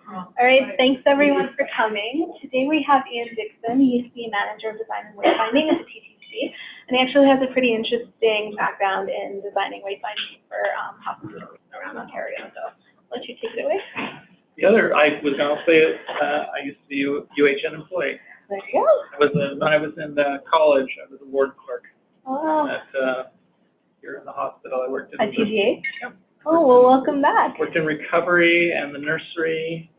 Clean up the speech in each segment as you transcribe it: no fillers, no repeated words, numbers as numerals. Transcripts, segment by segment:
All right, thanks everyone for coming. Today we have Ian Dickson. He's the Manager of Design and Wayfinding at the TTC, and he actually has a pretty interesting background in designing wayfinding for hospitals around Ontario. So I'll let you take it away. I was going to say it, I used to be a UHN employee. There you go. When I was in college, I was a ward clerk. Oh. Here in the hospital. I worked in at TGA? Yep. Oh, well, welcome back. Worked in recovery and the nursery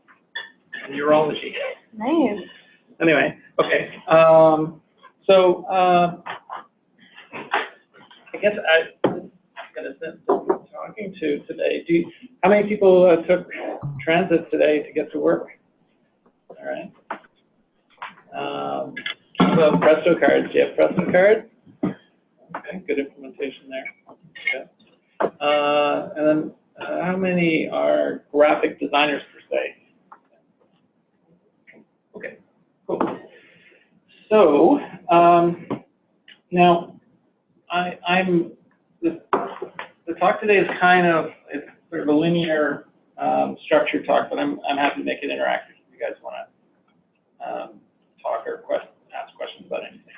and urology. Nice. Anyway, okay. I guess I'm talking to today. How many people took transit today to get to work? All right. Well, Presto cards. Do you have Presto cards? Okay, good implementation there. Okay. And then how many are graphic designers per se? Okay, cool. So now the talk today is it's sort of a linear structured talk, but I'm happy to make it interactive if you guys want to talk or ask questions about anything.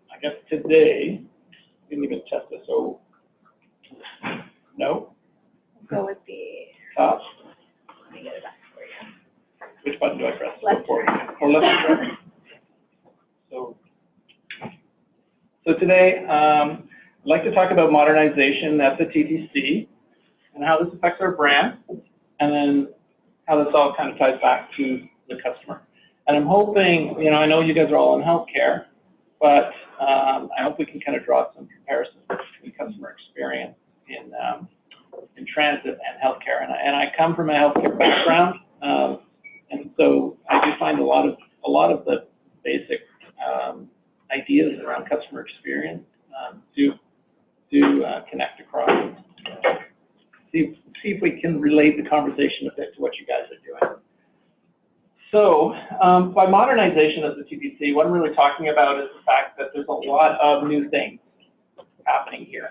I guess today, we didn't even test this, so no? We'll go with the top. Let me get it back for you. Which button do I press? Left. Or left or right? So today, I'd like to talk about modernization at the TTC and how this affects our brand, and then how this all kind of ties back to the customer. And I'm hoping, I know you guys are all in healthcare, but I hope we can kind of draw some comparisons between customer experience in transit and healthcare. And I come from a healthcare background, and so I do find a lot of the basic ideas around customer experience do connect across. See if we can relate the conversation a bit to what you guys are doing. So by modernization of the TTC, what I'm really talking about is the fact that there's a lot of new things happening here.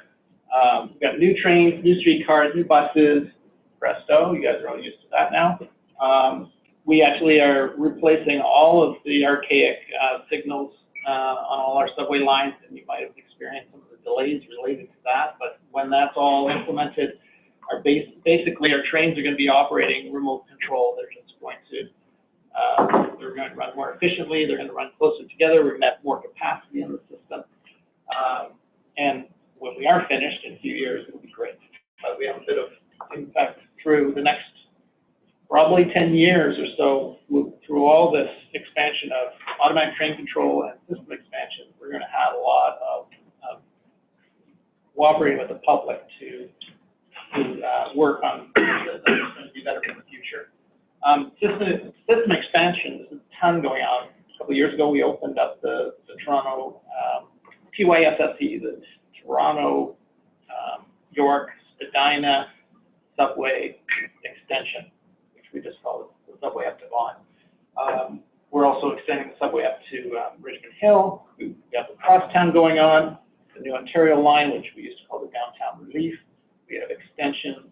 We've got new trains, new streetcars, new buses, presto, you guys are all used to that now. We actually are replacing all of the archaic signals on all our subway lines, and you might have experienced some of the delays related to that, but when that's all implemented, basically our trains are going to be operating remote control. They're just going to they're going to run more efficiently. They're going to run closer together. We're going to have more capacity in the system. And when we are finished in a few years, it'll be great. But we have a bit of impact through the next probably 10 years or so. Through all this expansion of automatic train control and system expansion, we're going to have a lot of cooperating with the public to work on things that are going to be better for the future. System expansion, there's a ton going on. A couple of years ago, we opened up the Toronto TYSSE, the Toronto York Spadina subway extension, which we just call it the subway up to Vaughan. We're also extending the subway up to Richmond Hill. We've got the crosstown going on, the new Ontario line, which we used to call the downtown relief. We have extensions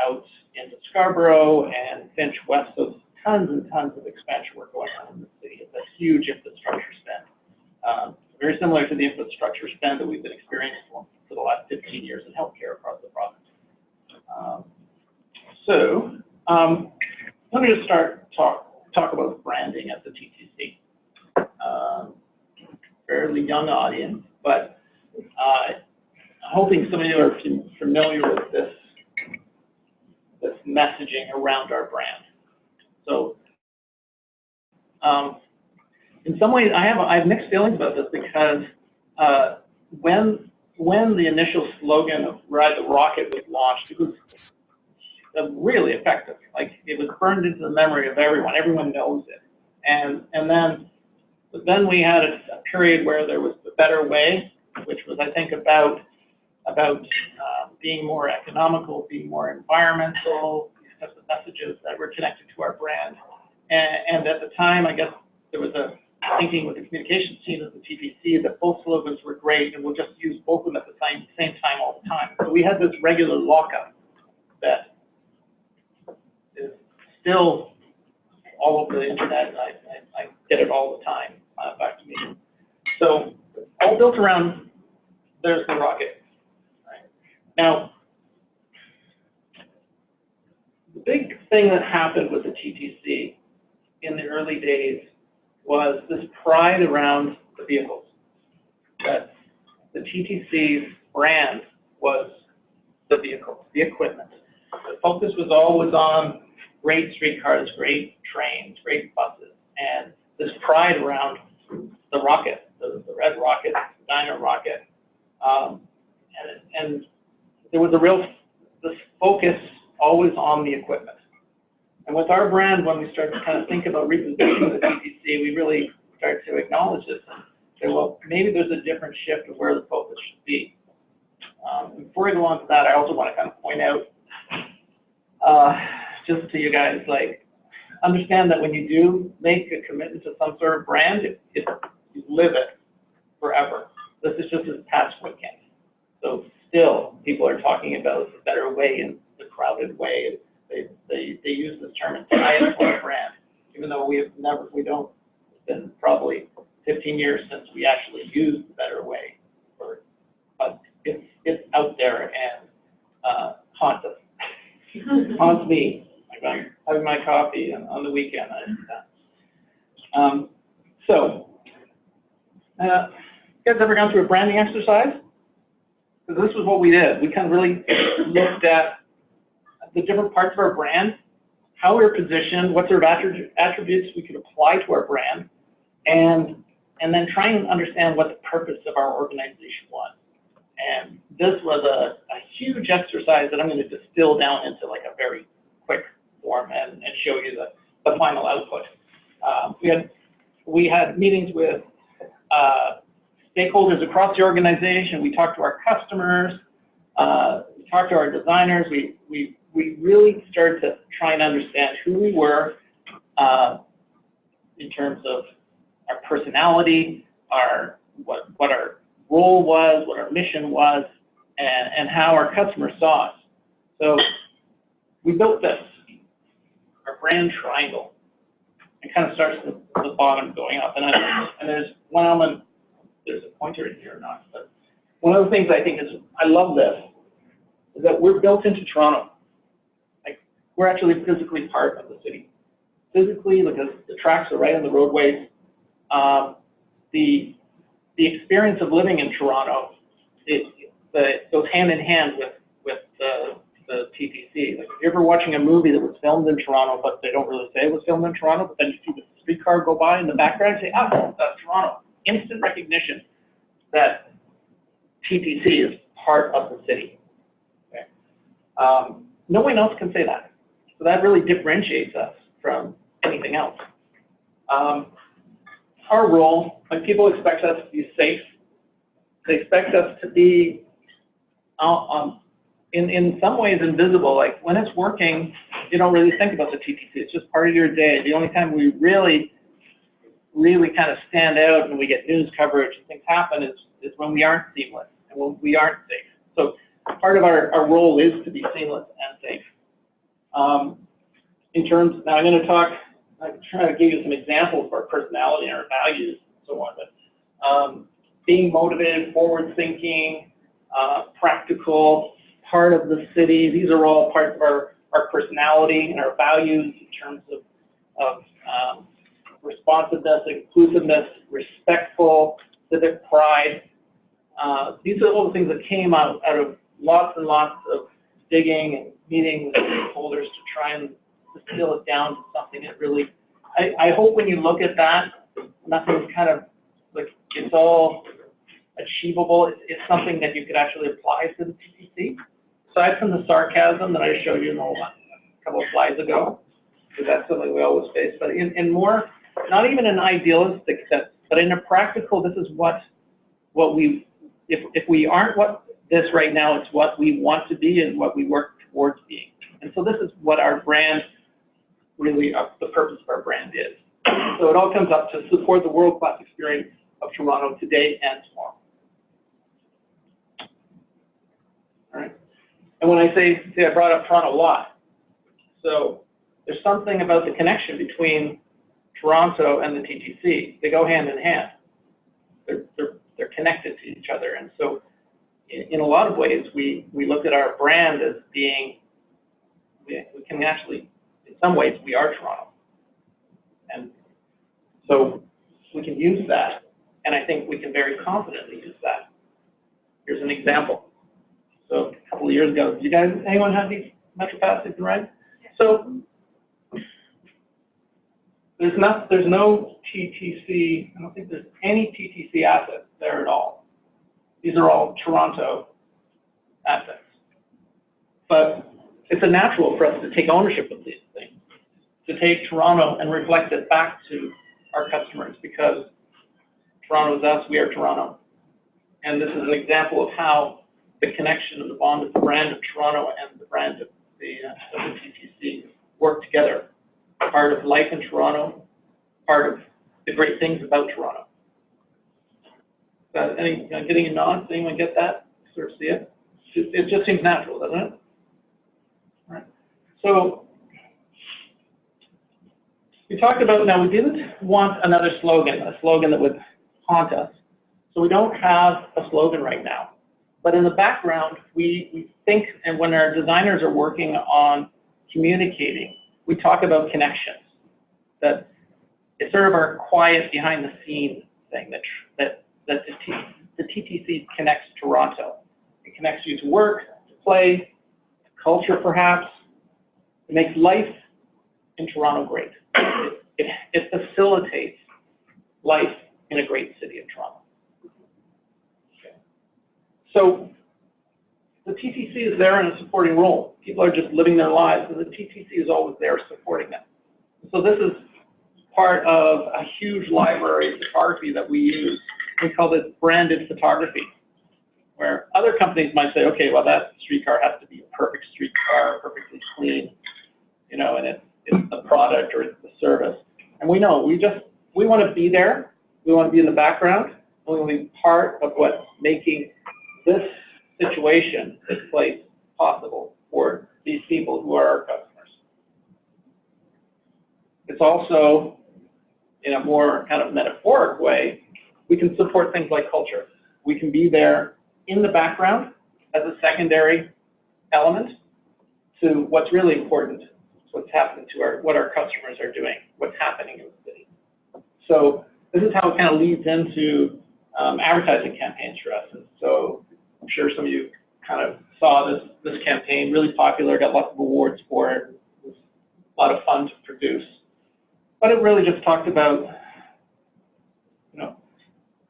out into Scarborough and Finch west, so tons and tons of expansion work going on in the city. It's a huge infrastructure spend. Very similar to the infrastructure spend that we've been experiencing for the last 15 years in healthcare across the province. Let me just talk about branding at the TTC. Fairly young audience, but I'm hoping some of you are familiar with this messaging around our brand. So, in some ways, I have mixed feelings about this because when the initial slogan of "Ride the Rocket" was launched, it was really effective. Like, it was burned into the memory of everyone. Everyone knows it. And then we had a period where there was the Better Way, which was, I think, about being more economical, being more environmental, these types of messages that were connected to our brand. And at the time, I guess there was a thinking with the communications team at the TTC that both slogans were great, and we'll just use both of them at the same time all the time. So we had this regular lockup that still all over the internet. I get it all the time back to me. So all built around, there's the rocket. Right? Now, the big thing that happened with the TTC in the early days was this pride around the vehicles. That the TTC's brand was the vehicle, the equipment. The focus was always on great streetcars, great trains, great buses, and this pride around the rocket, the red rocket, the diner rocket, and there was this focus always on the equipment. And with our brand, when we started to kind of think about repositioning the TTC, we really started to acknowledge this and say, well, maybe there's a different shift of where the focus should be. Before I go on to that, I also want to kind of point out, just to you guys, like, understand that when you do make a commitment to some sort of brand, you live it forever. This is just this past weekend. So still, people are talking about the better way and the crowded way. They use this term and tie it to our brand, even though it's been probably 15 years since we actually used the better way. But it's out there and haunts us. Haunts me. Like I'm having my coffee and on the weekend. You guys ever gone through a branding exercise? Because this was what we did. We kind of really looked at the different parts of our brand, how we were positioned, what sort of attributes we could apply to our brand, and then try and understand what the purpose of our organization was. And this was a huge exercise that I'm going to distill down into like a very quick form and show you the final output. We had meetings with stakeholders across the organization. We talked to our customers, we talked to our designers. We really started to try and understand who we were in terms of our personality, what our role was, what our mission was, and how our customers saw us. So we built this, our brand triangle. It kind of starts at the bottom going up, and there's one element. There's a pointer in here or not, but one of the things I think is, I love this, is that we're built into Toronto. Like, we're actually physically part of the city. Physically, because the tracks are right on the roadways. The experience of living in Toronto, it goes hand in hand with the TTC. Like, if you're ever watching a movie that was filmed in Toronto, but they don't really say it was filmed in Toronto, but then you see the streetcar go by in the background, you say, oh, that's Toronto. Instant recognition that TTC is part of the city. Okay. No one else can say that. So that really differentiates us from anything else. Our role, like, people expect us to be safe. They expect us to be, in some ways, invisible. Like, when it's working, you don't really think about the TTC. It's just part of your day. The only time we really kind of stand out and we get news coverage and things happen is when we aren't seamless and when we aren't safe. So part of our role is to be seamless and safe. Now I'm going to try to give you some examples of our personality and our values and so on. But being motivated, forward thinking, practical, part of the city, these are all parts of our personality and our values in terms of responsiveness, inclusiveness, respectful, civic pride. These are all the things that came out of lots and lots of digging and meeting with stakeholders to try and distill it down to something that really, I hope when you look at that, nothing's kind of like, it's all achievable. It's something that you could actually apply to the TTC. Aside from the sarcasm that I showed you a couple of slides ago, because that's something we always face, but in more, not even an idealistic sense, but in a practical, this is what we, if we aren't what this right now, it's what we want to be and what we work towards being. And so this is what our brand, really, the purpose of our brand is. So it all comes up to support the world-class experience of Toronto today and tomorrow. All right. And when I say I brought up Toronto a lot, so there's something about the connection between Toronto and the TTC. They go hand in hand. They're connected to each other. And so in a lot of ways, we look at our brand as being, we can actually, in some ways, we are Toronto. And so we can use that, and I think we can very confidently use that. Here's an example. So a couple of years ago, did you guys, anyone have these MetroPass you can ride? So there's no TTC, I don't think there's any TTC assets there at all. These are all Toronto assets. But it's a natural for us to take ownership of these things, to take Toronto and reflect it back to our customers, because Toronto is us, we are Toronto. And this is an example of how the connection of the bond of the brand of Toronto and the brand of the TTC work together. Part of life in Toronto, part of the great things about Toronto. Getting a nod? Does anyone get that? Sort of see it? It just seems natural, doesn't it? All right. So we talked about, now we didn't want another slogan, a slogan that would haunt us. So we don't have a slogan right now. But in the background, we think, and when our designers are working on communicating, we talk about connections. That it's sort of our quiet behind the scenes thing that the TTC connects Toronto. It connects you to work, to play, to culture perhaps. It makes life in Toronto great. It facilitates life in a great city of Toronto. Okay. So the TTC is there in a supporting role. People are just living their lives, and the TTC is always there supporting them. So this is part of a huge library of photography that we use. We call this branded photography, where other companies might say, okay, well, that streetcar has to be a perfect streetcar, perfectly clean, you know, and it's the product or it's the service. And we know, we want to be there, we want to be in the background, and we want to be part of what's making this situation, this place, possible for these people who are our customers. It's also, in a more kind of metaphoric way, we can support things like culture. We can be there in the background as a secondary element to what's really important, to what's happening to what our customers are doing, what's happening in the city. So this is how it kind of leads into advertising campaigns for us. And so I'm sure some of you kind of saw this campaign, really popular, got lots of awards for it. It was a lot of fun to produce. But it really just talked about, you know,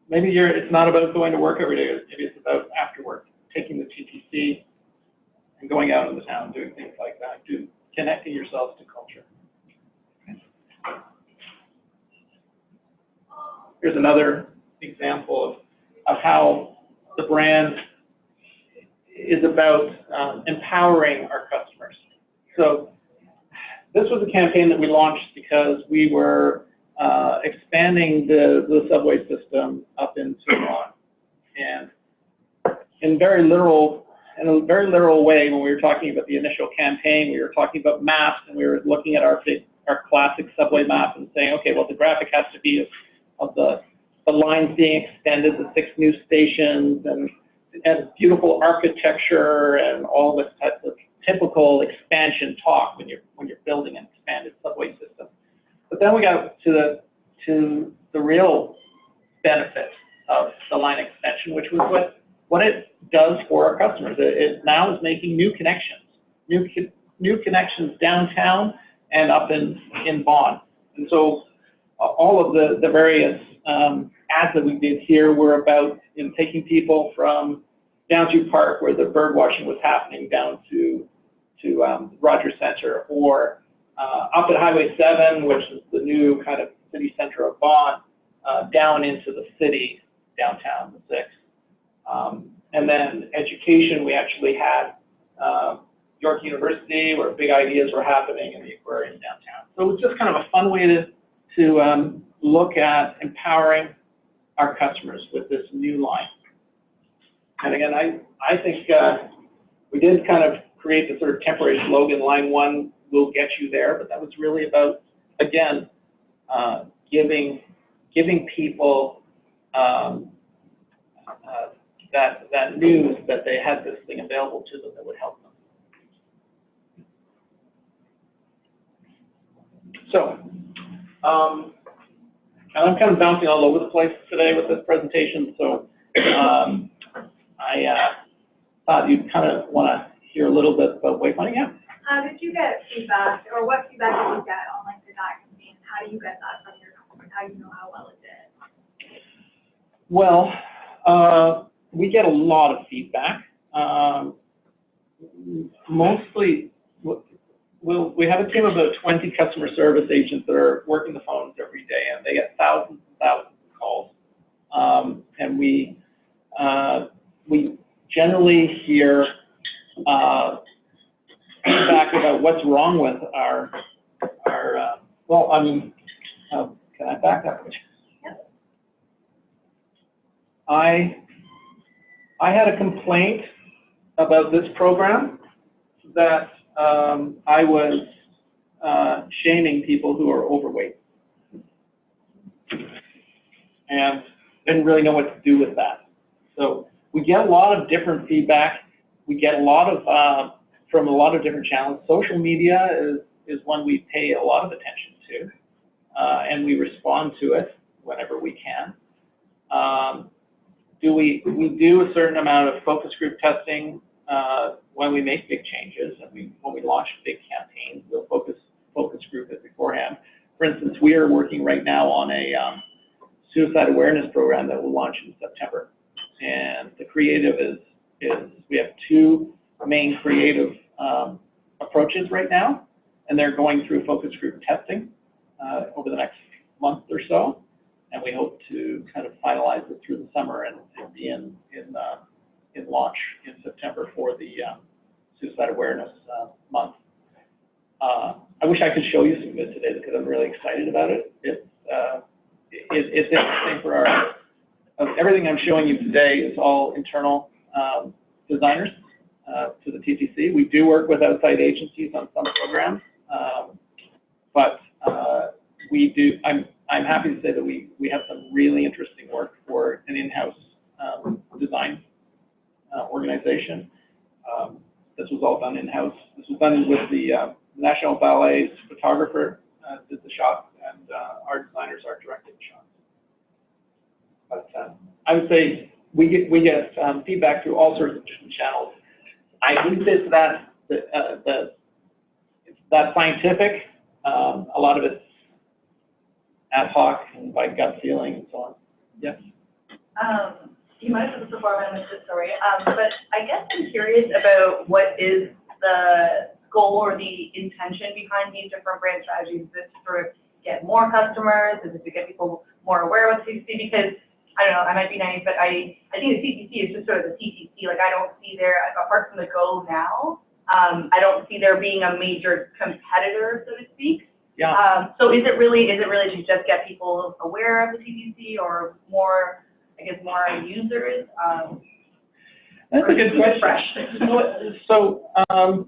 maybe it's not about going to work every day, maybe it's about after work, taking the TTC and going out in the town, doing things like that, connecting yourselves to culture. Here's another example of how the brand is about empowering our customers. So this was a campaign that we launched because we were expanding the subway system up into Vaughan. And in a very literal way, when we were talking about the initial campaign, we were talking about maps, and we were looking at our classic subway map and saying, okay, well, the graphic has to be of the lines being extended, the 6 new stations, and beautiful architecture and all this type of typical expansion talk when you're building an expanded subway system. But then we got to the real benefit of the line extension, which was what it does for our customers. It now is making new connections downtown and up in Vaughan. And so all of the various ads that we did here were about taking people from Downview Park, where the bird watching was happening, down to Rogers Center, or up at Highway 7, which is the new kind of city center of Vaughan, down into the city, downtown, the 6th. And then education, we actually had York University, where big ideas were happening in the aquarium downtown. So it was just kind of a fun way to look at empowering our customers with this new line. And again, I think we did kind of create the sort of temporary slogan, line 1 will get you there, but that was really about, again, giving people that news that they had this thing available to them that would help them. So, and I'm kind of bouncing all over the place today with this presentation, so I thought you'd kind of want to hear a little bit about wayfinding. Yeah. Did you get feedback, or what feedback did you get on like the DAC campaign? How do you get that from your customers? How do you know how well it did? Well, we get a lot of feedback. Mostly, we have a team of about 20 customer service agents that are working the phones every day, and they get thousands and thousands of calls. And we generally hear feedback about what's wrong with our well, I mean, can I back up? Yep. I had a complaint about this program that I was shaming people who are overweight, and didn't really know what to do with that. So we get a lot of different feedback. We get a lot of from a lot of different channels. Social media is one we pay a lot of attention to, and we respond to it whenever we can. We do a certain amount of focus group testing when we make big changes, and when we launch big campaigns, we'll focus group it beforehand. For instance, we are working right now on a suicide awareness program that will launch in September, and the creative is we have two main creative approaches right now, and they're going through focus group testing over the next month or so, and we hope to kind of finalize it through the summer and be in launch in September for the suicide awareness month. I wish I could show you some of it today because I'm really excited about it. It's interesting for our everything I'm showing you today is all internal designers to the TTC. We do work with outside agencies on some programs, but we do. I'm happy to say that we have some really interesting work for an in-house design organization. This was all done in-house. This was done with the National Ballet's photographer did the shots, and our designers are directing the shots. But I would say we get feedback through all sorts of different channels. I think that's scientific. A lot of it's ad hoc and by gut feeling and so on. Yes. You might have said this before when I missed it, sorry. But I guess I'm curious about what is the goal or the intention behind these different brand strategies. Is it to sort of get more customers? Is it to get people more aware of the TTC? Because I don't know, I might be naive, but I think the TTC is just sort of the TTC. Like I don't see there, apart from the Go now, I don't see there being a major competitor, so to speak. Yeah. So is it really to just get people aware of the TTC or more, I guess, more users? That's a good question. So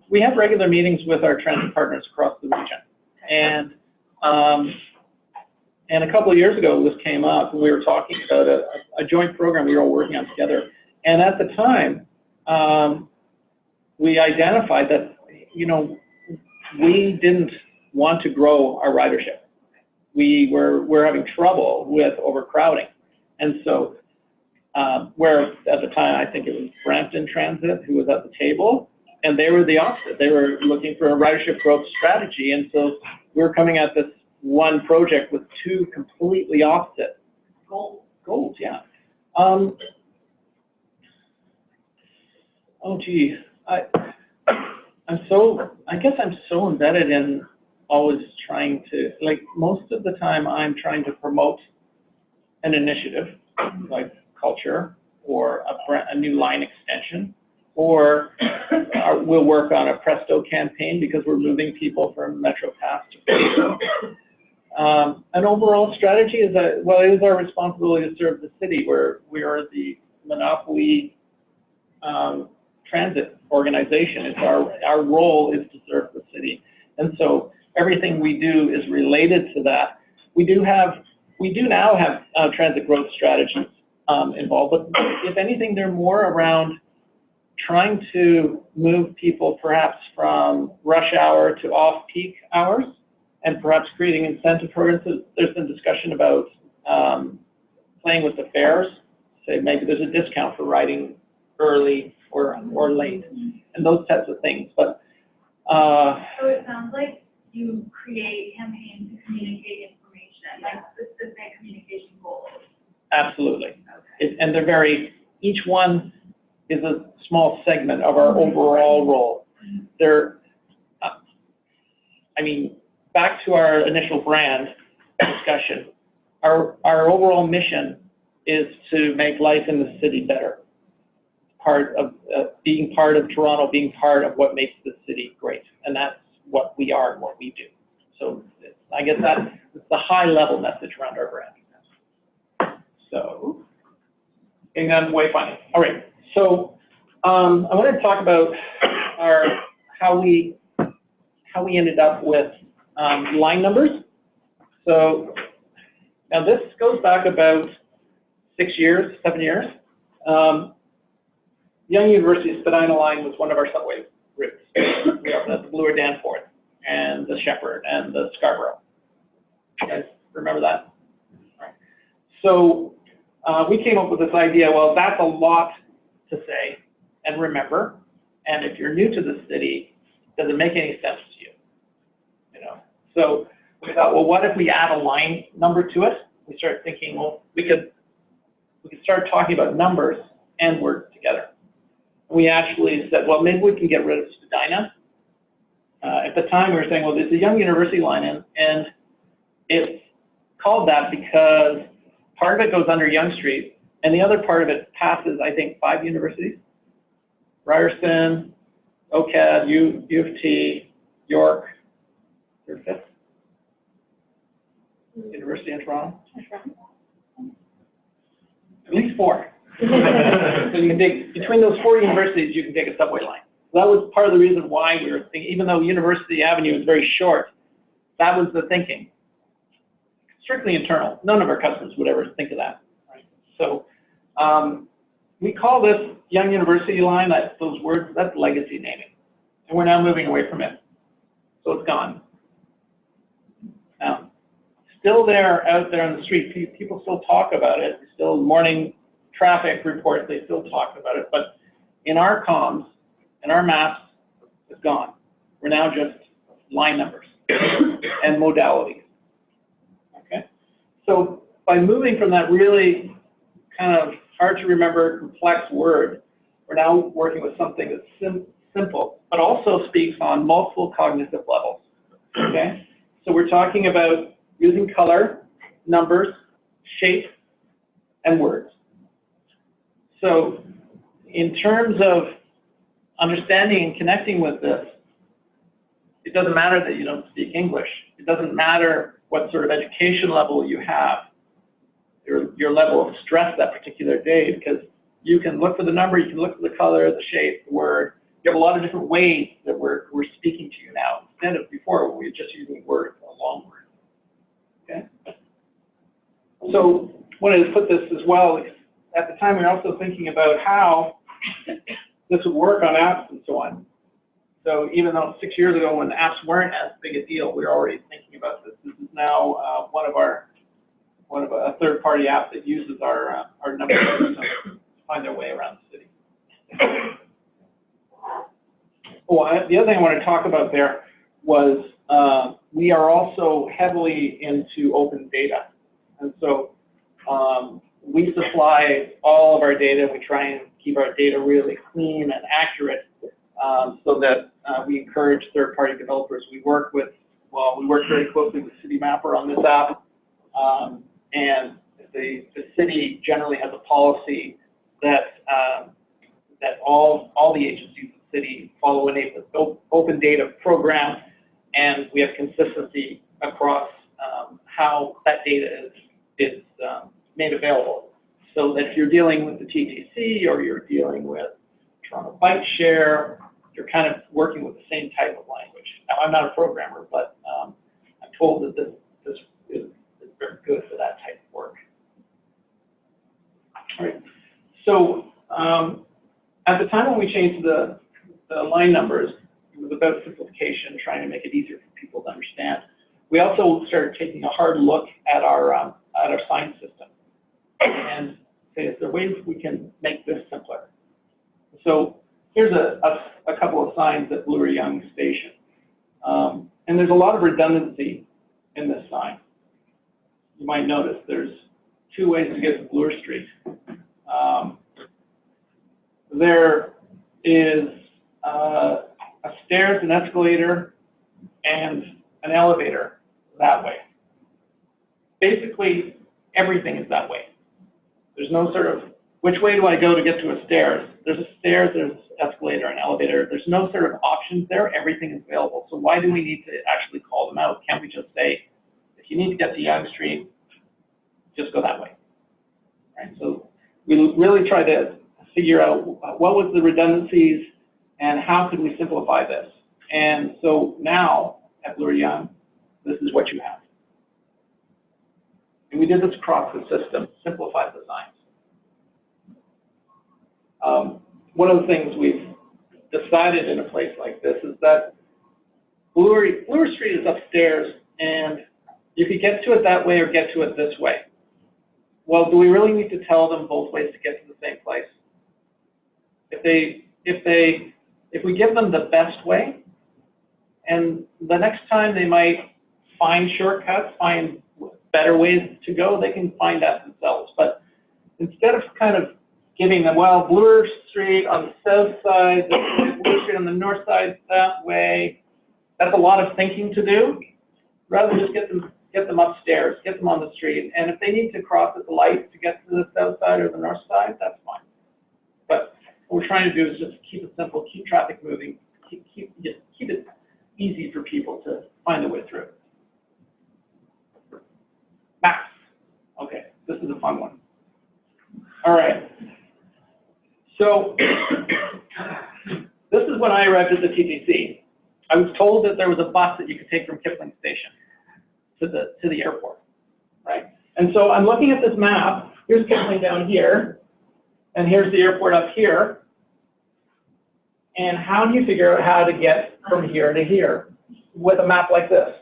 we have regular meetings with our transit partners across the region, and a couple of years ago this came up, and we were talking about a joint program we were all working on together. And at the time, we identified that, you know, we didn't want to grow our ridership. We're having trouble with overcrowding. And so, where at the time, I think it was Brampton Transit who was at the table, and they were the opposite. They were looking for a ridership growth strategy. And so we were coming at this one project with two completely opposite goals, yeah. Oh, gee, I guess I'm so embedded in always trying to, like, most of the time I'm trying to promote an initiative like culture or a new line extension, or we'll work on a Presto campaign because we're moving people from Metro Pass to Presto. An overall strategy is that, well, it is our responsibility to serve the city, where we are the monopoly transit organization. It's our role is to serve the city. And so everything we do is related to that. We do now have transit growth strategies involved, but if anything, they're more around trying to move people perhaps from rush hour to off-peak hours, and perhaps creating incentive programs. There's been discussion about playing with the fares. Say maybe there's a discount for riding early or late, and those types of things. But so it sounds like you create campaigns to communicate information, like specific communication goals. Absolutely. Okay. And they're each one is a small segment of our overall role. They're, I mean, back to our initial brand discussion, our overall mission is to make life in the city better. Part of being part of Toronto, being part of what makes the city great, and that's what we are and what we do. So I guess that's the high level message around our brand. So, getting on wayfinding. All right. So I wanted to talk about how we ended up with line numbers. So now this goes back about 7 years. Young University Spadina line was one of our subway routes. We also had the Bloor Danforth and the Shepherd and the Scarborough. You guys remember that? Right. So we came up with this idea, well, that's a lot to say and remember, and if you're new to the city, does it make any sense to you? You know? So we thought, well, what if we add a line number to it? We started thinking, well, we could start talking about numbers and words together. We actually said, well, maybe we can get rid of Spadina. At the time, we were saying, well, there's a Young University line in, and it's called that because part of it goes under Yonge Street, and the other part of it passes, I think, 5 universities: Ryerson, OCAD, U of T, York, your 5th? University in Toronto? At least 4. So you can take, between those 4 universities, you can take a subway line. So that was part of the reason why we were thinking, even though University Avenue is very short, that was the thinking. Strictly internal. None of our customers would ever think of that. Right? So we call this Young University line, those words, that's legacy naming. And we're now moving away from it. So it's gone. Now, still there, out there on the street, people still talk about it. Still morning traffic reports, they still talk about it, but in our comms, in our maps, it's gone. We're now just line numbers and modalities. Okay? So by moving from that really kind of hard to remember, complex word, we're now working with something that's simple, but also speaks on multiple cognitive levels. Okay? So we're talking about using color, numbers, shape, and words. So in terms of understanding and connecting with this, it doesn't matter that you don't speak English. It doesn't matter what sort of education level you have, your level of stress that particular day, because you can look for the number, you can look for the color, the shape, the word. You have a lot of different ways that we're speaking to you now, instead of before when we were just using words, a long word. Okay? So wanted to put this as well. At the time, we were also thinking about how this would work on apps and so on. So even though 6 years ago, when apps weren't as big a deal, we were already thinking about this. This is now one of a third-party app that uses our number system to find their way around the city. Oh, the other thing I want to talk about there was we are also heavily into open data, and so we supply all of our data. We try and keep our data really clean and accurate, so that we encourage third-party developers. We work very closely with City Mapper on this app, and the city generally has a policy that all the agencies of the city follow an open data program, and we have consistency across how that data is made available. So that if you're dealing with the TTC or you're dealing with Toronto Bike Share, you're kind of working with the same type of language. Now, I'm not a programmer, but I'm told that this is very good for that type of work. All right. So at the time when we changed the line numbers, it was about simplification, trying to make it easier for people to understand. We also started taking a hard look at our sign system and say, is there ways we can make this simpler? So here's a couple of signs at Bloor-Young Station. And there's a lot of redundancy in this sign. You might notice there's two ways to get to Bloor Street. There is a stairs, an escalator, and an elevator that way. Basically, everything is that way. There's no sort of, which way do I go to get to a stairs? There's a stairs, there's an escalator, an elevator. There's no sort of options there. Everything is available. So why do we need to actually call them out? Can't we just say, if you need to get to Young Street, just go that way, right? So we really tried to figure out what was the redundancies and how could we simplify this. And so now at Bloor-Young, this is what you have. And we did this across the system, simplified the signs. One of the things we've decided in a place like this is that Bloor Street is upstairs, and you could get to it that way or get to it this way. Well, do we really need to tell them both ways to get to the same place? If we give them the best way, and the next time they might find shortcuts, find better ways to go, they can find that themselves. But instead of kind of giving them, well, Bloor Street on the south side, Bloor Street on the north side that way, that's a lot of thinking to do. Rather than just get them upstairs, get them on the street, and if they need to cross at the light to get to the south side or the north side, that's fine. But what we're trying to do is just keep it simple, keep traffic moving, keep it easy for people to find their way through. Maps. Okay, this is a fun one. All right. So this is when I arrived at the TTC. I was told that there was a bus that you could take from Kipling Station to the airport, right? And so I'm looking at this map. Here's Kipling down here, and here's the airport up here. And how do you figure out how to get from here to here with a map like this?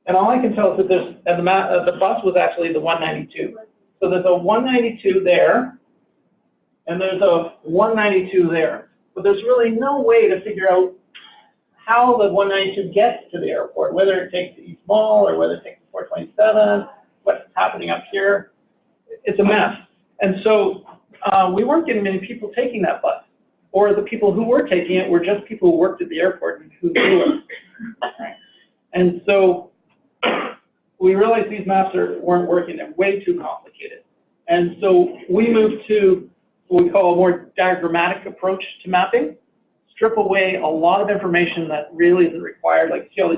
And all I can tell is that there's, and the bus was actually the 192. So there's a 192 there, and there's a 192 there. But there's really no way to figure out how the 192 gets to the airport, whether it takes the East Mall or whether it takes the 427, what's happening up here. It's a mess. And so we weren't getting many people taking that bus. Or the people who were taking it were just people who worked at the airport and who knew it. And so we realized these maps weren't working. They're way too complicated. And so we moved to what we call a more diagrammatic approach to mapping. Strip away a lot of information that really isn't required, like see all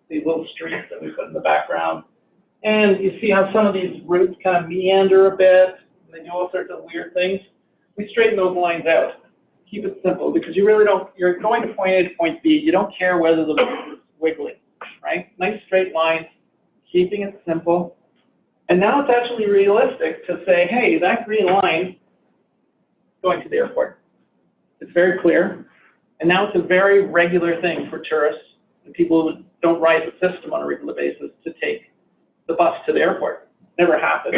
these little streets that we put in the background. And you see how some of these routes kind of meander a bit, and they do all sorts of weird things. We straighten those lines out. Keep it simple, because you really don't, you're going to point A to point B. You don't care whether the road is wiggly, right? Nice straight lines, keeping it simple. And now it's actually realistic to say, hey, that green line going to the airport. It's very clear. And now it's a very regular thing for tourists and people who don't ride the system on a regular basis to take the bus to the airport. Never happened.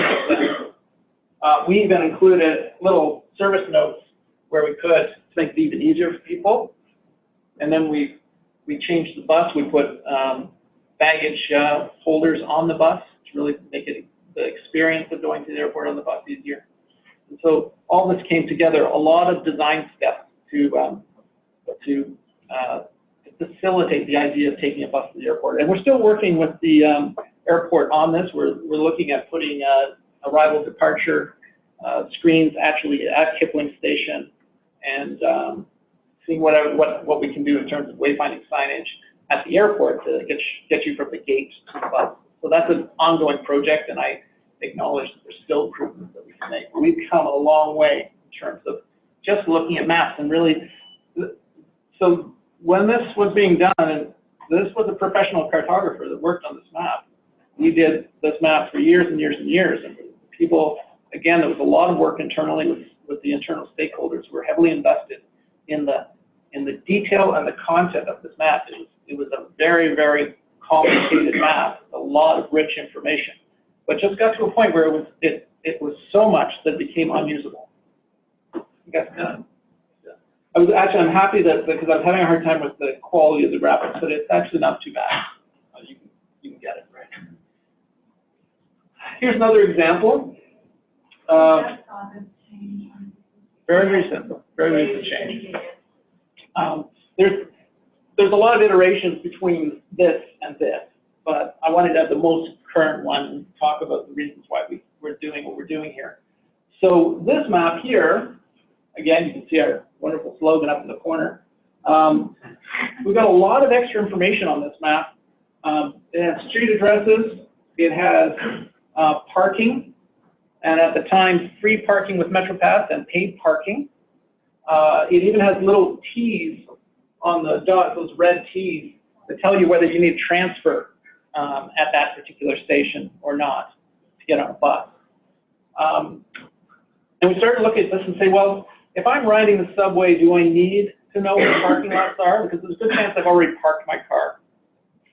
We even included little service notes where we could to make it even easier for people. And then we changed the bus. We put baggage holders on the bus to really make it the experience of going to the airport on the bus easier. And so all this came together, a lot of design steps to facilitate the idea of taking a bus to the airport. And we're still working with the airport on this. We're looking at putting arrival departure screens actually at Kipling Station, and seeing what we can do in terms of wayfinding signage at the airport to get you from the gate to the bus. So that's an ongoing project, and I acknowledge that there's still improvements that we can make. We've come a long way in terms of just looking at maps and really So when this was being done, and this was a professional cartographer that worked on this map. We did this map for years and years and years, and people, again, there was a lot of work internally with the internal stakeholders who were heavily invested in the detail and the content of this map. It was a very, very complicated map, a lot of rich information, but just got to a point where it was so much that it became unusable. I'm happy that, because I was having a hard time with the quality of the graphics, but it's actually not too bad. You can get it, right? Here's another example. Very recent change. There's a lot of iterations between this and this, but I wanted to have the most current one and talk about the reasons why we're doing what we're doing here. So this map here, again, you can see our wonderful slogan up in the corner. We've got a lot of extra information on this map. It has street addresses, it has parking, and at the time, free parking with MetroPass and paid parking. It even has little T's on the dot, those red T's, that tell you whether you need transfer at that particular station or not to get on a bus. And we started to look at this and say, well, if I'm riding the subway, do I need to know where the parking lots are? Because there's a good chance I've already parked my car.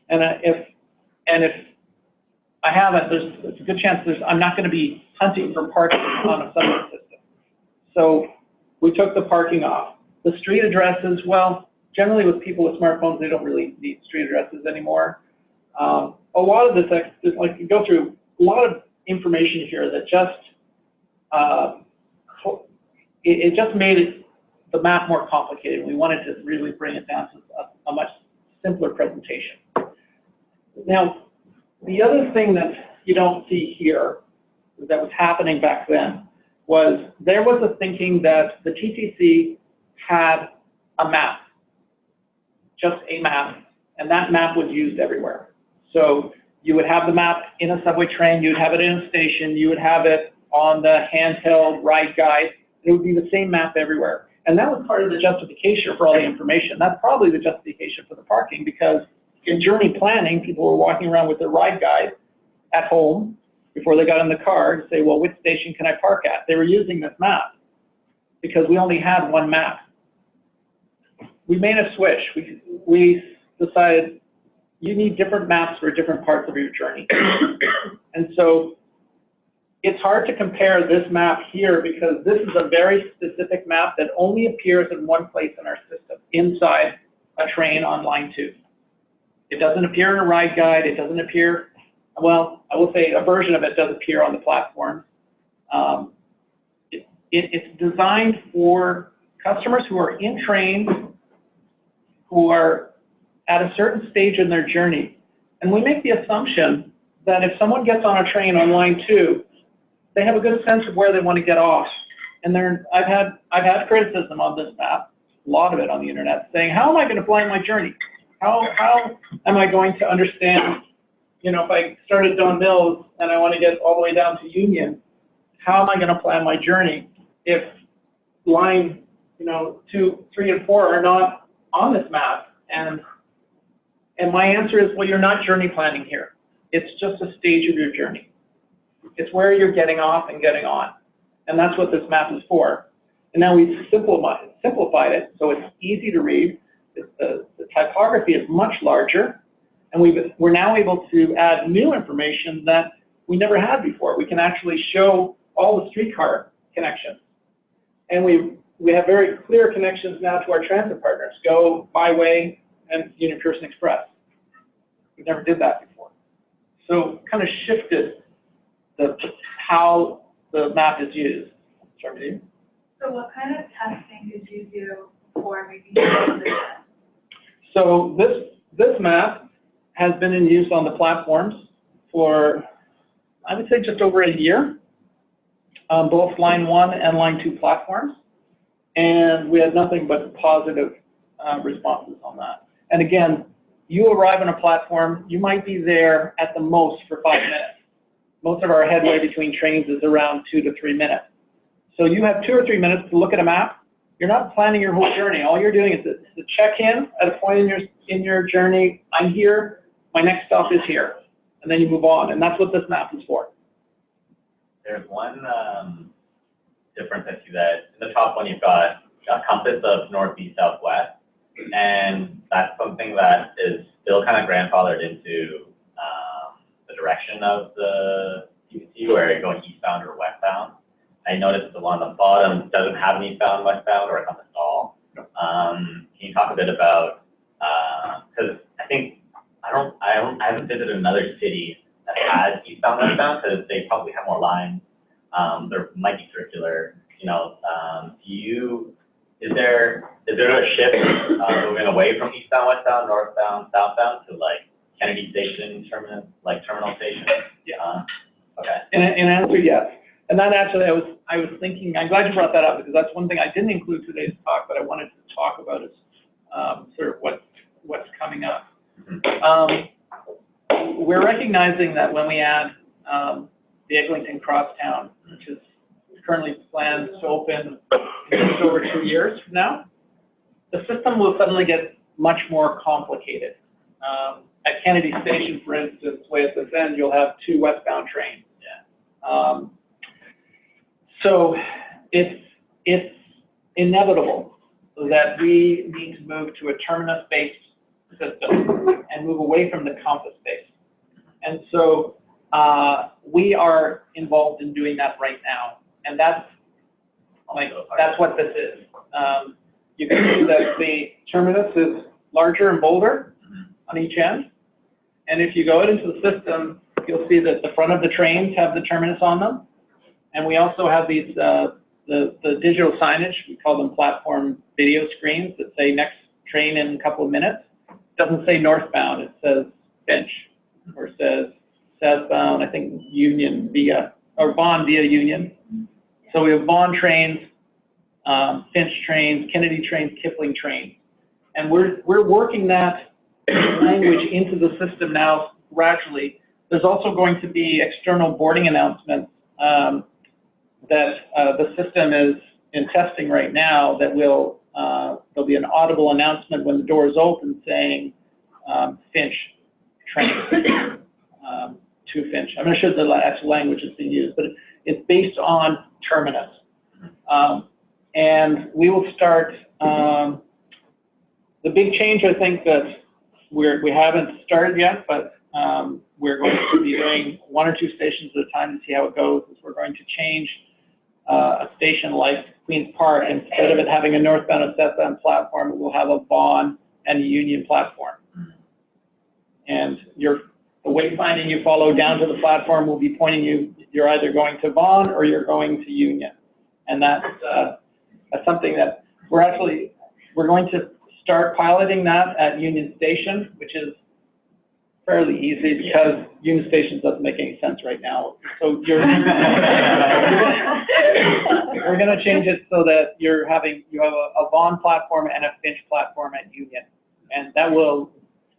And if I haven't, there's a good chance I'm not going to be hunting for parking on a subway system. So we took the parking off. The street addresses, well, generally with people with smartphones, they don't really need street addresses anymore. A lot of this, like you go through a lot of information here that just, it just made the map more complicated. We wanted to really bring it down to a much simpler presentation. Now, the other thing that you don't see here that was happening back then was there was a thinking that the TTC had a map, just a map, and that map was used everywhere. So you would have the map in a subway train, you would have it in a station, you would have it on the handheld ride guide. It would be the same map everywhere. And that was part of the justification for all the information. That's probably the justification for the parking, because in journey planning, people were walking around with their ride guide at home before they got in the car to say, well, which station can I park at? They were using this map because we only had one map. We made a switch. We decided you need different maps for different parts of your journey. And so it's hard to compare this map here because this is a very specific map that only appears in one place in our system, inside a train on line 2. It doesn't appear in a ride guide. It doesn't appear, well, I will say a version of it does appear on the platform. It's designed for customers who are in trains, who are at a certain stage in their journey. And we make the assumption that if someone gets on a train on line 2, they have a good sense of where they want to get off. And I've had criticism on this map, a lot of it on the internet, saying, how am I going to plan my journey? How am I going to understand, you know, if I start at Don Mills and I want to get all the way down to Union, how am I going to plan my journey if line, 2, 3, and 4 are not on this map? And my answer is, well, you're not journey planning here. It's just a stage of your journey. It's where you're getting off and getting on. And that's what this map is for. And now we've simplified it so it's easy to read. The typography is much larger. And we're now able to add new information that we never had before. We can actually show all the streetcar connections. And we have very clear connections now to our transit partners, Go, Byway, and Union Pearson Express. We never did that before. So kind of shifted how the map is used. Sorry, So what kind of testing did you do before making the decision? So this map has been in use on the platforms for, I would say, just over a year, both line 1 and line 2 platforms. And we had nothing but positive responses on that. And again, you arrive on a platform, you might be there at the most for 5 minutes. Most of our headway between trains is around 2 to 3 minutes. So you have 2 or 3 minutes to look at a map you're not planning your whole journey. All you're doing is to check in at a point in your journey. I'm here. My next stop is here, and then you move on. And that's what this map is for. There's one difference I see that in the top one you've got a compass of northeast, southwest, and that's something that is still kind of grandfathered into the direction of the TVC, where you're going eastbound or westbound. I noticed the one on the bottom doesn't have an eastbound, westbound, or a compass at all. Can you talk a bit about, because I haven't visited another city that has eastbound, westbound, because they probably have more lines. There might be circular, you know, is there a shift moving away from eastbound, westbound, northbound, southbound to like Kennedy Station, terminal station? Yeah. Okay. In answer, yes. And that actually, I was thinking, I'm glad you brought that up, because that's one thing I didn't include today's talk, but I wanted to talk about is sort of what's coming up. We're recognizing that when we add the Eglinton Crosstown, which is currently planned to open in just over 2 years from now, the system will suddenly get much more complicated. At Kennedy Station, for instance, way at this end, you'll have 2 westbound trains. Yeah. So it's inevitable that we need to move to a terminus-based system and move away from the compass-based. And so we are involved in doing that right now, and that's what this is. You can see that the terminus is larger and bolder on each end, and if you go out into the system, you'll see that the front of the trains have the terminus on them, and we also have these the digital signage. We call them platform video screens that say next train in a couple of minutes. It doesn't say northbound, it says Finch, or it says southbound, I think Union via, or Vaughan via Union. So we have Vaughan trains, Finch trains, Kennedy trains, Kipling trains. And we're working that language into the system now gradually. There's also going to be external boarding announcements that the system is in testing right now that will, there'll be an audible announcement when the door is open saying Finch train to Finch. I'm not sure the actual language is being used, but it's based on terminus. And we will start, the big change I think that we haven't started yet, but we're going to be doing 1 or 2 stations at a time to see how it goes, is we're going to change a station like Queen's Park. Instead of it having a northbound and southbound platform, it will have a Vaughan and a Union platform. And the wayfinding you follow down to the platform will be pointing you, you're either going to Vaughan or you're going to Union. And that's something that we're going to start piloting that at Union Station, which is fairly easy because Union Station doesn't make any sense right now. So we're going to change it so that you have a Vaughan platform and a Finch platform at Union, and that will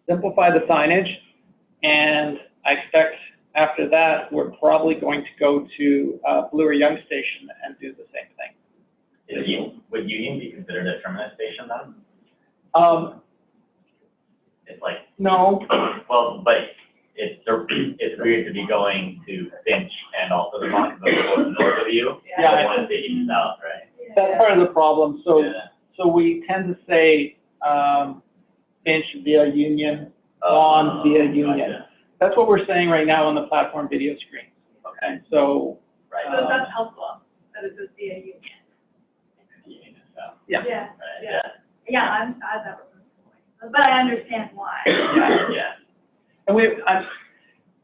simplify the signage. And I expect after that we're probably going to go to Blue or Young Station and do the same thing. Would Union be considered a terminus station then? It's like, no. Well, but it's weird to be going to Finch and also the Vaughan, because it's north of you. Yeah. I want to say east south, right? That's part of the problem. So, Yeah. so we tend to say Finch via Union, Vaughan via Union. Gotcha. That's what we're saying right now on the platform video screen. Okay. So. Right. So that's helpful, that it's just via union. Union is south. Yeah. Yeah, Right. yeah. Yeah, I've never heard the point, but I understand why. Yeah.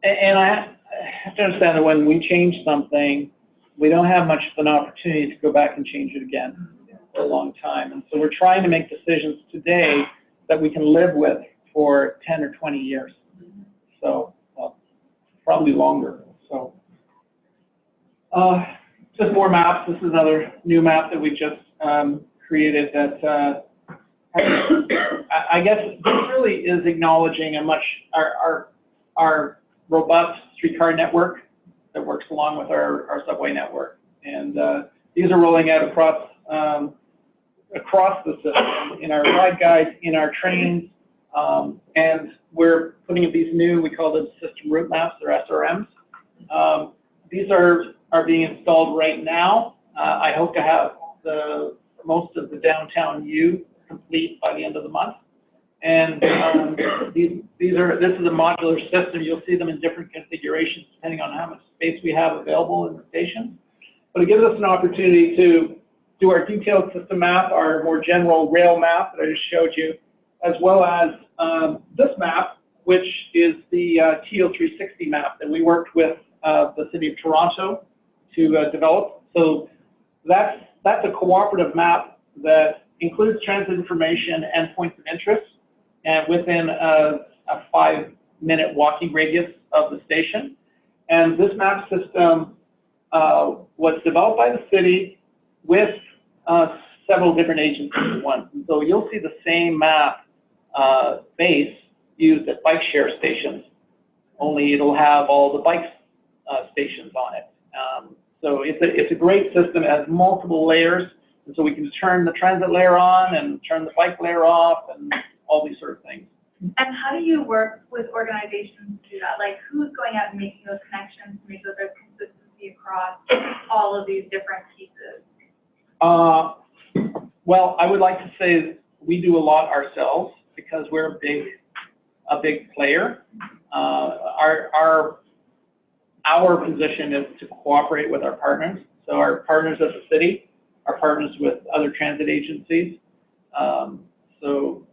And I have to understand that when we change something, we don't have much of an opportunity to go back and change it again for a long time. And so we're trying to make decisions today that we can live with for 10 or 20 years. So, well, probably longer. So, just more maps. This is another new map that we just created that I guess this really is acknowledging our robust streetcar network that works along with our subway network. And these are rolling out across across the system, in our ride guides, in our trains, and we're putting these new, we call them system route maps, or SRMs. These are being installed right now. I hope to have most of the downtown U complete by the end of the month. And this is a modular system. You'll see them in different configurations depending on how much space we have available in the station. But it gives us an opportunity to do our detailed system map, our more general rail map that I just showed you, as well as this map, which is the TO360 map that we worked with the City of Toronto to develop. So that's a cooperative map that includes transit information and points of interest, and within a 5-minute walking radius of the station. And this map system was developed by the city with several different agencies at once. And so you'll see the same map base used at bike share stations, only it'll have all the bike stations on it. So it's a great system. It has multiple layers, and so we can turn the transit layer on and turn the bike layer off and all these sort of things. And how do you work with organizations to do that? Like, who's going out and making those connections to make sure there's consistency across all of these different pieces? Well, I would like to say we do a lot ourselves because we're a big player. Our position is to cooperate with our partners. So our partners at the city, our partners with other transit agencies. So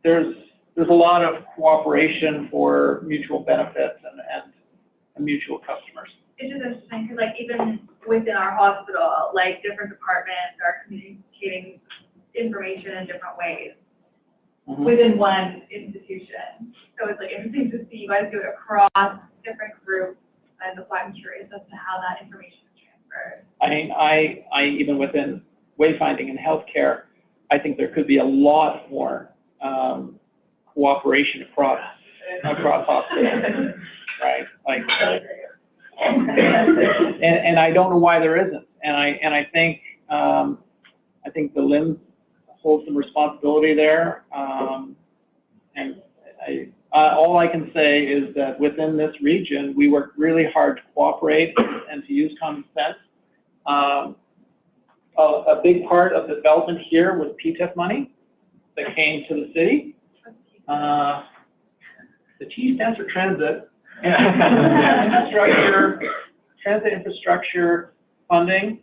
there's a lot of cooperation for mutual benefits and mutual customers. It's just interesting because, like, even within our hospital, like, different departments are communicating information in different ways within one institution. So it's, like, interesting to see you guys do it across different groups, and that's why I'm curious as to how that information is transferred. I mean, I even within wayfinding and healthcare, I think there could be a lot more cooperation across hospitals, right? Like, and I don't know why there isn't. And I think the LIMS holds some responsibility there. And all I can say is that within this region, we work really hard to cooperate and to use common sense. A big part of the development here was PTIF money that came to the city. The T stands for transit. Transit infrastructure funding.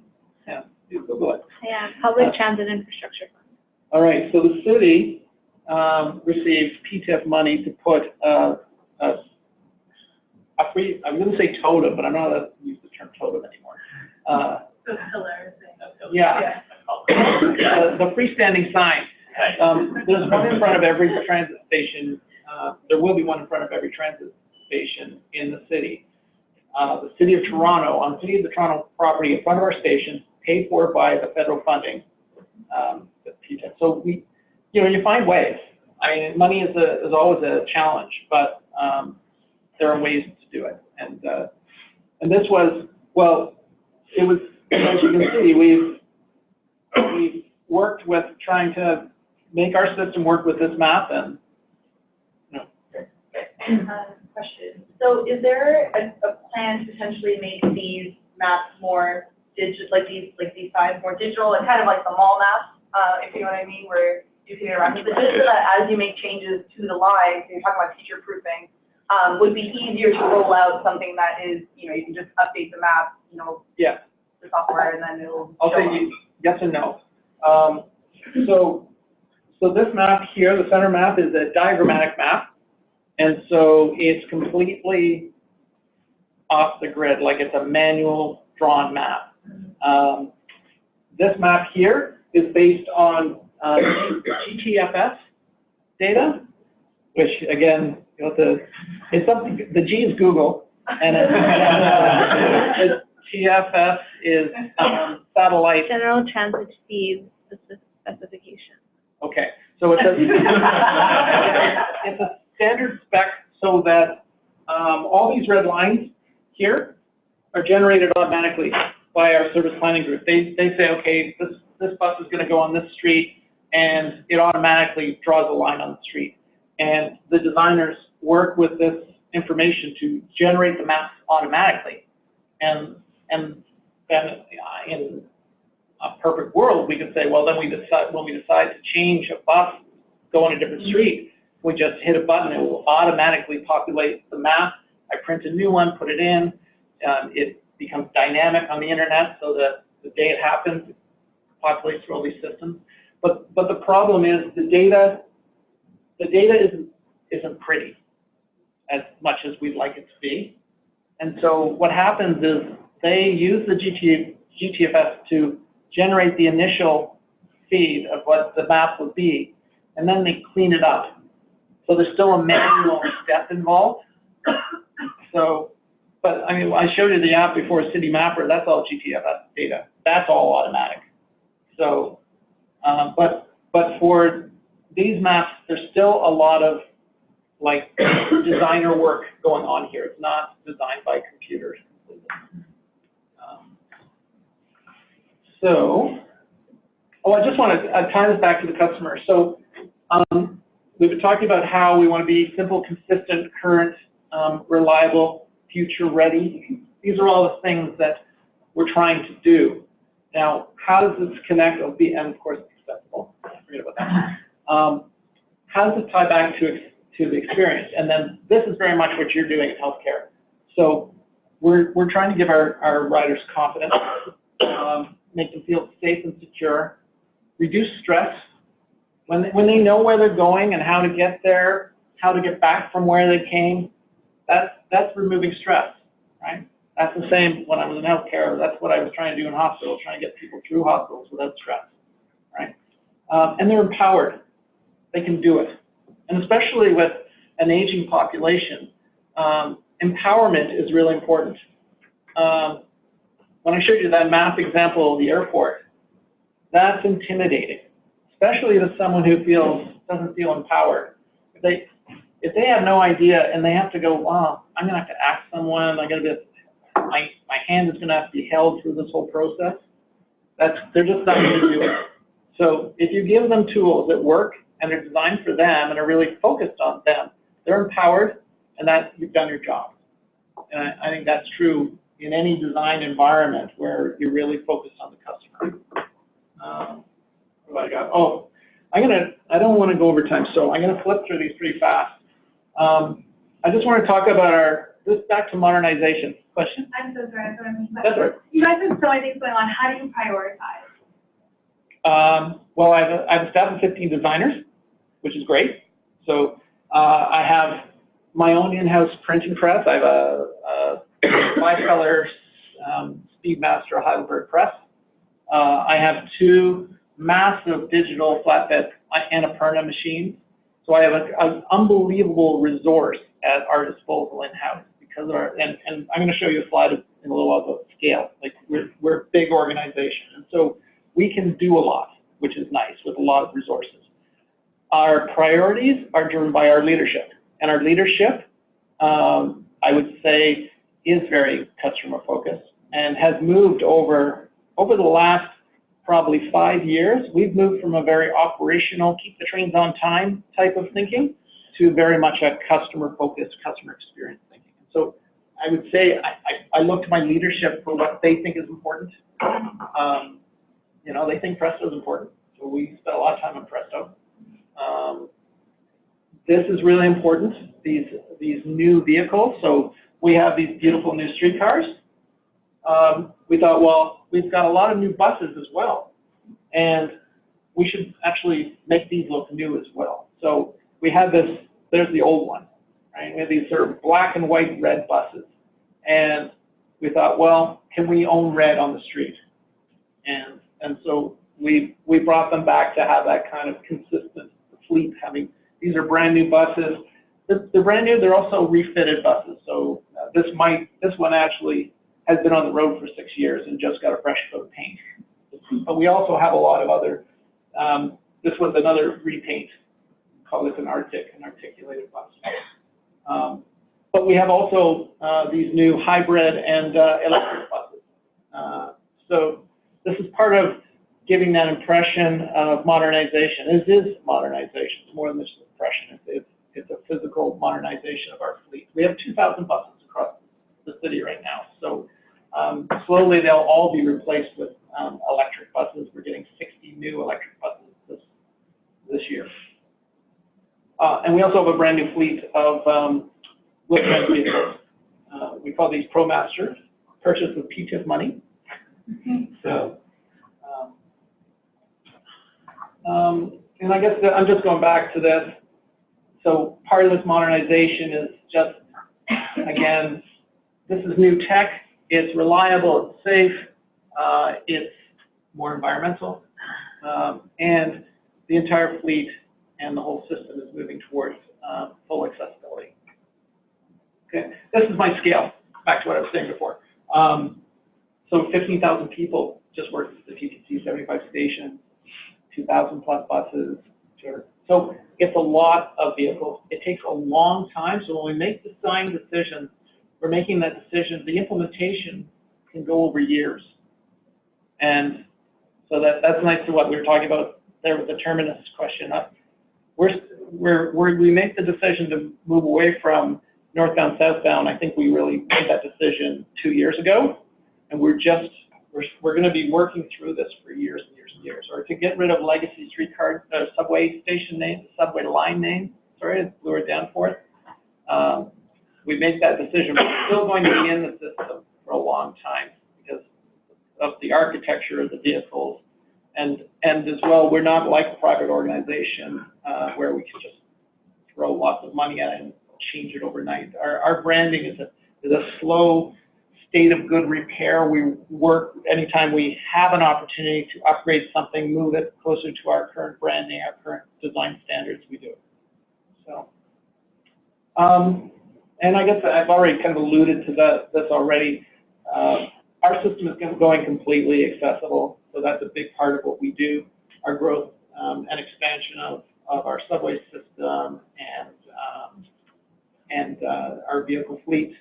Yeah, you Google it. Yeah, public transit infrastructure fund. All right, so the city received PTIF money to put a free, I'm going to say totem, but I'm not allowed to use the term totem anymore. Those pillars. Yeah. The freestanding sign. There's one in front of every transit station. There will be one in front of every transit station in the city. The City of Toronto, on City of the Toronto property in front of our station, paid for by the federal funding. So you find ways. I mean, money is always a challenge, but there are ways to do it. And this was, well, it was, as you can see, we've worked with trying to make our system work with this map, and Question. So is there a plan to potentially make these maps more digital, like these signs more digital, and kind of like the mall maps, if you know what I mean, where you can interact with it, just so that as you make changes to the lines, you're talking about future proofing, would be easier to roll out something that is, you can just update the map, yeah. the software, and then it'll I'll say yes and no. So this map here, the center map, is a diagrammatic map. And so it's completely off the grid, like it's a manual drawn map. This map here is based on GTFS data, which again, it's something, the G is Google, and GTFS is satellite. General Transit Feed Specification. Okay, so it's a standard spec so that all these red lines here are generated automatically by our service planning group. They say, okay, this bus is going to go on this street, and it automatically draws a line on the street. And the designers work with this information to generate the maps automatically. And then in a perfect world, we could say, well, then when we decide to change a bus, go on a different street, we just hit a button, it will automatically populate the map. I print a new one, put it in. It becomes dynamic on the internet, so that the day it happens, it populates through all these systems. But the problem is the data isn't pretty as much as we'd like it to be. And so what happens is they use the GTFS to generate the initial feed of what the map would be, and then they clean it up. So there's still a manual step involved. So, but I mean, I showed you the app before, City Mapper, that's all GTFS data. That's all automatic. So, but for these maps, there's still a lot of like designer work going on here. It's not designed by computers completely. I just want to tie this back to the customer. So we've been talking about how we want to be simple, consistent, current, reliable, future ready. These are all the things that we're trying to do. Now, how does this connect? And of course, accessible. Forget about that. How does this tie back to the experience? And then this is very much what you're doing in healthcare. So we're trying to give our riders confidence, make them feel safe and secure, reduce stress. When they know where they're going and how to get there, how to get back from where they came, that's removing stress, right? That's the same when I was in healthcare. That's what I was trying to do in hospitals, trying to get people through hospitals without stress, right? And they're empowered. They can do it. And especially with an aging population, empowerment is really important. When I showed you that map example of the airport, that's intimidating, especially to someone who doesn't feel empowered. If they have no idea and they have to go, wow, I'm going to have to ask someone, my hand is going to have to be held through this whole process, they're just not going to do it. So if you give them tools that work and they're designed for them and are really focused on them, they're empowered, and you've done your job. And I think that's true in any design environment where you're really focused on the customer. What do I got? Oh, I don't want to go over time, so I'm going to flip through these pretty fast. I just want to talk about this back to modernization. Question? I'm so sorry. That's all right. You guys have so many things going on. How do you prioritize? Well, I've established 15 designers, which is great. So I have my own in-house printing press. I have a 5-color Speedmaster Heidelberg press. I have 2 massive digital flatbed Annapurna machines. So I have an unbelievable resource at our disposal in-house because of and I'm going to show you a slide in a little while about scale. Like we're a big organization, and so we can do a lot, which is nice with a lot of resources. Our priorities are driven by our leadership, and our leadership, I would say, is very customer focused and has moved over the last probably 5 years. We've moved from a very operational, keep the trains on time type of thinking to very much a customer focused, customer experience thinking. So I would say I look to my leadership for what they think is important. They think Presto is important, so we spend a lot of time on Presto. This is really important, these new vehicles. So we have these beautiful new streetcars. We thought, well, we've got a lot of new buses as well, and we should actually make these look new as well. So we have this, there's the old one, right? We have these sort of black and white red buses, and we thought, well, can we own red on the street? And so we brought them back to have that kind of consistent fleet having. These are brand new buses. They're brand new. They're also refitted buses. So this one actually has been on the road for 6 years and just got a fresh coat of paint. But we also have a lot of other. This was another repaint. We call this an articulated bus. But we have also these new hybrid and electric buses. So this is part of giving that impression of modernization. It is modernization. It's more than just an impression. It's a physical modernization of our fleet. We have 2,000 buses across the city right now. So slowly they'll all be replaced with electric buses. We're getting 60 new electric buses this year. And we also have a brand new fleet of wheel-trans vehicles. We call these ProMasters, purchased with PTIF money. So, and I guess I'm just going back to this. So part of this modernization is just, again, this is new tech. It's reliable, it's safe, it's more environmental, and the entire fleet and the whole system is moving towards full accessibility. Okay, this is my scale, back to what I was saying before. So 15,000 people just work at the TTC, 75 stations, 2,000 plus buses. So it's a lot of vehicles. It takes a long time. So when we make design decisions, we're making that decision. The implementation can go over years. And so that's nice to what we were talking about there with the terminus question. We make the decision to move away from northbound, southbound. I think we really made that decision 2 years ago. And we're going to be working through this for years and years and years. Or to get rid of legacy streetcar, subway station names, subway line names. Sorry, I blew it down for it. We make that decision. We're still going to be in the system for a long time because of the architecture of the vehicles. And as well, we're not like a private organization where we can just throw lots of money at it and change it overnight. Our branding is a slow state of good repair. We work anytime we have an opportunity to upgrade something, move it closer to our current branding, our current design standards, we do it. So, and I guess I've already kind of alluded to this already. Our system is going completely accessible, so that's a big part of what we do. Our growth and expansion of our subway system and our vehicle fleet.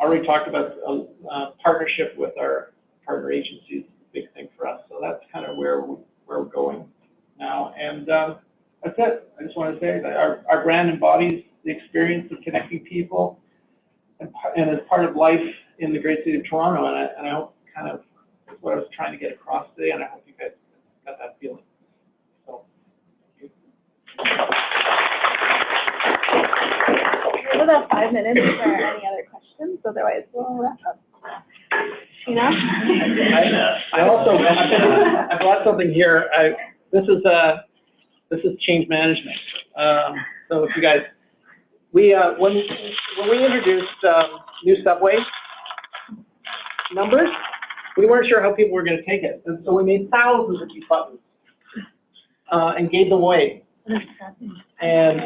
Already talked about a partnership with our partner agencies, a big thing for us. So that's kind of where we're going now. And that's it. I just want to say that our brand embodies the experience of connecting people and as part of life in the great city of Toronto. And I hope kind of that's what I was trying to get across today, and I hope you guys got that feeling. So, thank you. We have about 5 minutes for any other questions, otherwise we'll wrap up. Sheena? I also, I brought something here. This is change management. So if you guys, when we introduced new subway numbers, we weren't sure how people were going to take it, and so we made thousands of these buttons and gave them away. And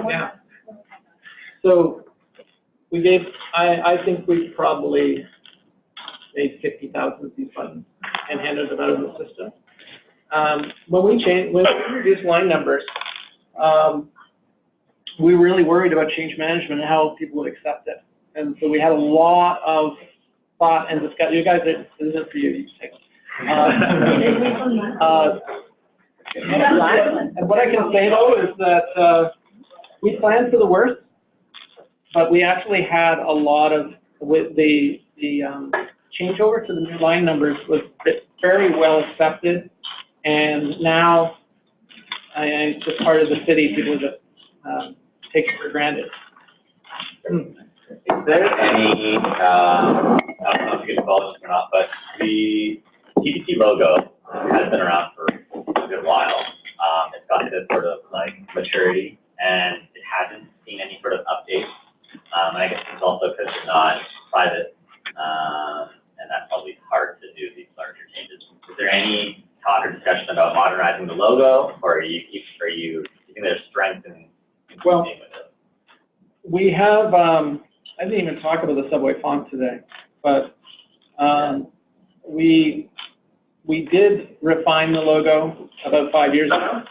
yeah. So we gave, I think we probably made 50,000 of these buttons and handed them out in the system. When we introduced line numbers, we were really worried about change management and how people would accept it. And so we had a lot of thought and discussion. You guys, this isn't for you. You take it. And what I can say though is that we planned for the worst, but we actually had a lot of the changeover to the new line numbers was very well accepted, and now it's just part of the city. People just take it for granted. Is there any, I don't know if you can follow this or not, but the TTC logo has been around for a good while. It's gotten to sort of like maturity, and it hasn't seen any sort of updates. And I guess it's also because it's not private, and that's probably hard to do these larger changes. Is there any talk or discussion about modernizing the logo, or are you think there's strength in well, with it? We have, I didn't even talk about the subway font today, but we did refine the logo about 5 years ago.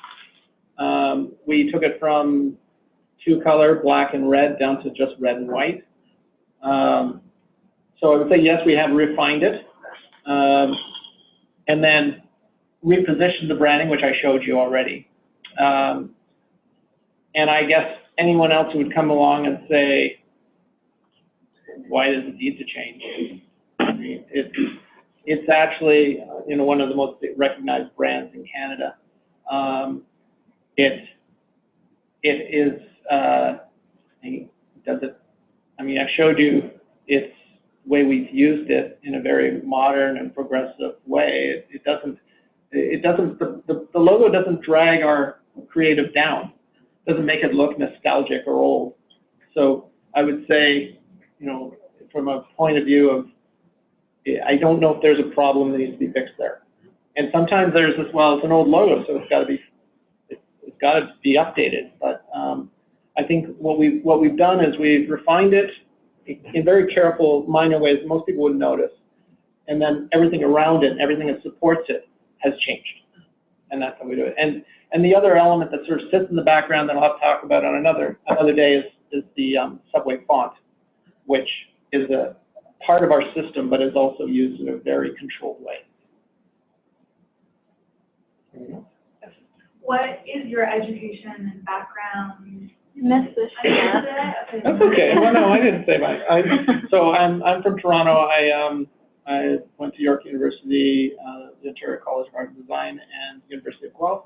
We took it from 2-color, black and red, down to just red and white. So I would say, yes, we have refined it, and then repositioned the branding, which I showed you already. And I guess anyone else who would come along and say, why does it need to change? I mean, it's actually, one of the most recognized brands in Canada. It is, does it, I mean, I've showed you its way we've used it in a very modern and progressive way. The logo doesn't drag our creative down. It doesn't make it look nostalgic or old. So I would say, from a point of view of, I don't know if there's a problem that needs to be fixed there. And sometimes there's this, well, it's an old logo, so it's got to be updated. But I think what we've done is we've refined it in very careful, minor ways most people wouldn't notice. And then everything around it, everything that supports it, has changed. And that's how we do it. And the other element that sort of sits in the background that I'll have to talk about on another day is the subway font, which is a part of our system, but is also used in a very controlled way. What is your education and background? Missed this. That's okay. Well, no, I didn't say so I'm from Toronto. I went to York University, the Ontario College of Art and Design, and University of Guelph.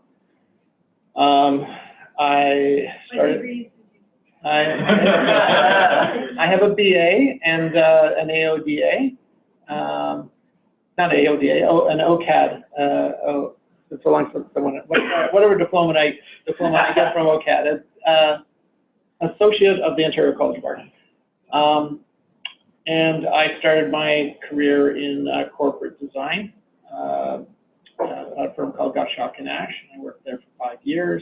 I have a BA and an AODA, not AODA, an OCAD. It's a long someone, whatever diploma I get from OCAD. Associate of the Ontario College of Art. And I started my career in corporate design at a firm called Gottschalk & Ash. I worked there for 5 years.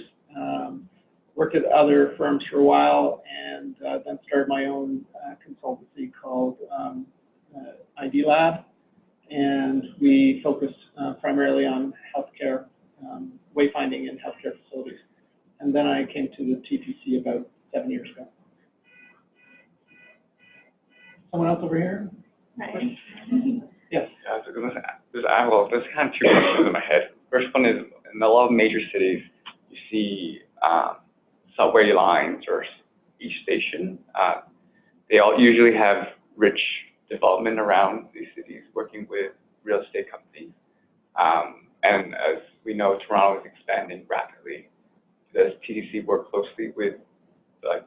Worked at other firms for a while, and then started my own consultancy called ID Lab. And we focused primarily on healthcare, wayfinding in healthcare facilities. And then I came to the TTC about 7 years ago. Someone else over here? Right. Yes. There's kind of 2 questions in my head. First one is, in a lot of major cities, you see subway lines or each station. They all usually have rich development around these cities, working with real estate companies. And as we know, Toronto is expanding rapidly. Does TTC work closely with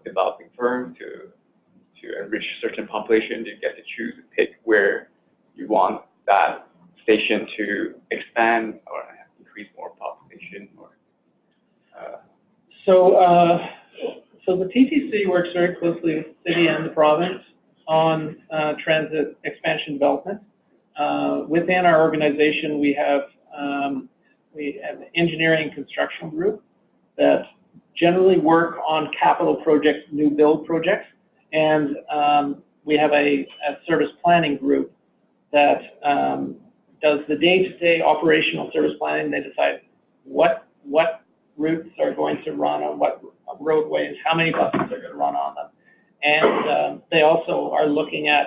developing firms to enrich a certain population? Do you get to choose and pick where you want that station to expand or increase more population? Or So the TTC works very closely with the city and the province on transit expansion development. Within our organization, we have an engineering and construction group that generally work on capital projects, new build projects, and we have a service planning group that does the day-to-day operational service planning. They decide what routes are going to run on what roadways, how many buses are going to run on them. And they also are looking at,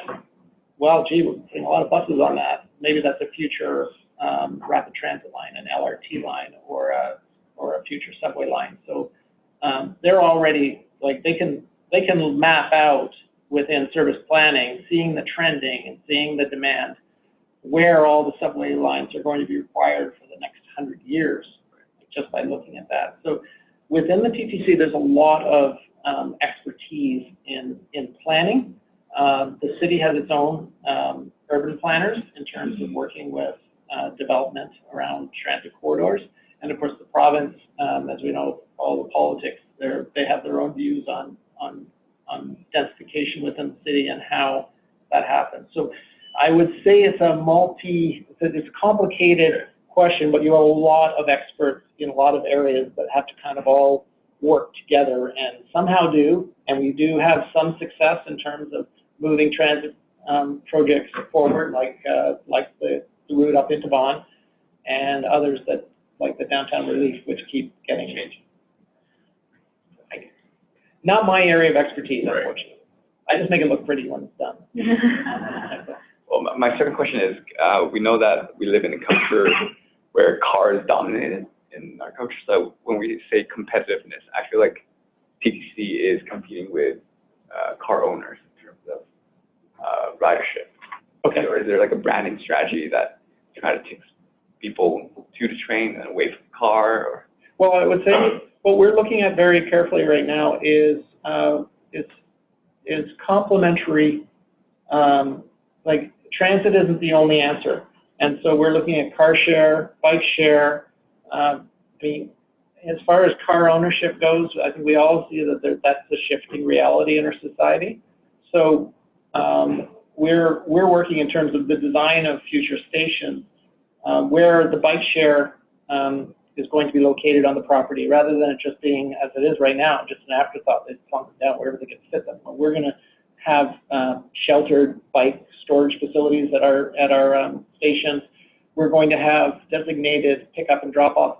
well, gee, we're putting a lot of buses on that. Maybe that's a future rapid transit line, an LRT line, or a future subway line. So they're already, they can map out within service planning, seeing the trending and seeing the demand, where all the subway lines are going to be required for the next 100 years, just by looking at that. So within the TTC, there's a lot of expertise in planning. The city has its own urban planners in terms of working with development around transit corridors. And of course, the province, as we know, all the politics, they have their own views on densification within the city and how that happens. So I would say it's a complicated question, but you have a lot of experts in a lot of areas that have to kind of all work together and somehow do, and we do have some success in terms of moving transit projects forward, like the route up into Vaughan, and others that, like the downtown relief, which keep getting changed. Not my area of expertise, unfortunately. I just make it look pretty when it's done. Well, my second question is, we know that we live in a culture where cars dominated in our culture. So when we say competitiveness, I feel like TTC is competing with car owners in terms of ridership. Okay. Or is there like a branding strategy that kind of takes people to the train and away from the car? Or? Well, I would say what we're looking at very carefully right now is complementary. Like transit isn't the only answer, and so we're looking at car share, bike share. As far as car ownership goes, I think we all see that that's the shifting reality in our society. So we're working in terms of the design of future stations where the bike share is going to be located on the property, rather than it just being, as it is right now, just an afterthought. They plunk it down wherever they can fit them. But we're going to have sheltered bike storage facilities at our stations. We're going to have designated pickup and drop-off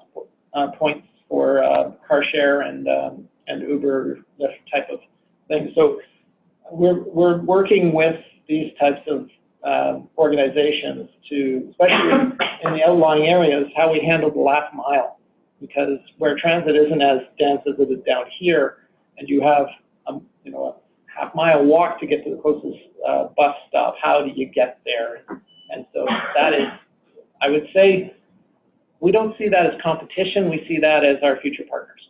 points for car share and Uber, Lyft type of thing. So we're working with these types of organizations to, especially in the outlying areas, how we handle the last mile, because where transit isn't as dense as it is down here, and you have a half-mile walk to get to the closest bus stop. How do you get there? And so that is, I would say, we don't see that as competition. We see that as our future partners,